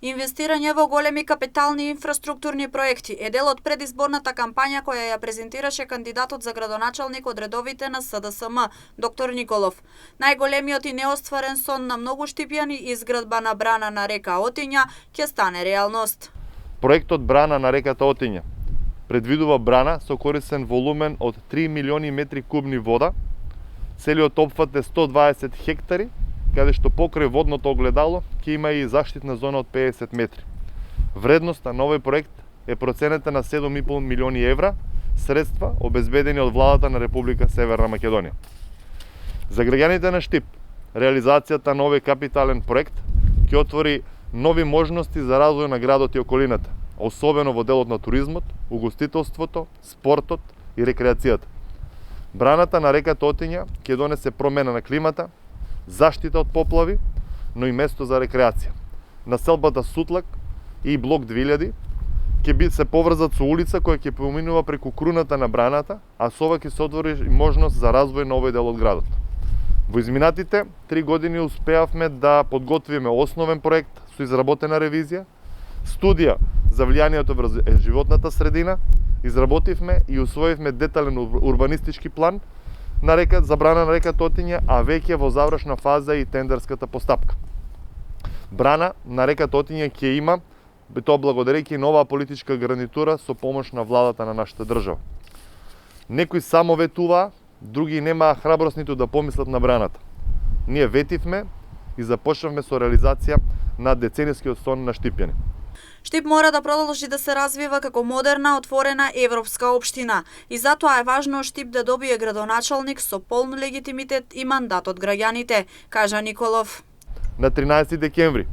Инвестирање во големи капитални инфраструктурни проекти е дел од предизборната кампања која ја презентираше кандидатот за градоначалник од редовите на СДСМ, доктор Николов. Најголемиот и неостварен сон на многу штипјани, изградба на брана на река Отиња, ќе стане реалност. Проектот брана на реката Отиња предвидува брана со корисен волумен од 3 милиони метри кубни вода. Целиот опфат е 120 хектари, каде што покрај водното огледало ќе има и заштитна зона од 50 метри. Вредноста на овој проект е проценета на 7,5 милиони евра, средства обезбедени од владата на Република Северна Македонија. За граѓаните на Штип, реализацијата на овој капитален проект ќе отвори нови можности за развој на градот и околината, особено во делот на туризмот, угостителството, спортот и рекреацијата. Браната на реката Отиња ќе донесе промена на климата, заштита од поплави, но и место за рекреација. Населбата Сутлак и блок 2000 ќе се поврзат со улица која ќе поминува преку круната на браната, а со ова ќе се отвори можност за развој на овој дел од градот. Во изминатите 3 години успеавме да подготвиме основен проект со изработена ревизија, студија за влијанието врз животната средина, изработивме и усвоивме детален урбанистички план на река забрана на реката Отиња, а веќе во завршна фаза и тендерската постапка. Брана на реката Отиња ќе има, тоа благодарејќи нова политичка гарнитура со помош на владата на нашата држава. Некои само ветуваа, други немаа храброст ниту да помислат на браната. Ние ветивме и започнавме со реализација на деценискиот сон на штипјани. Штип мора да продолжи да се развива како модерна, отворена европска општина и затоа е важно Штип да добие градоначалник со полн легитимитет и мандат од граѓаните, кажа Николов. На 13 декември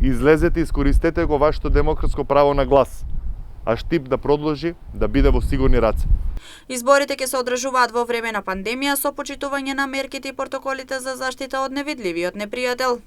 излезете и искористете го вашето демократско право на глас, а Штип да продолжи да биде во сигурни раце. Изборите ќе се одржуваат во време на пандемија со почитување на мерките и протоколите за заштита од невидливиот непријател.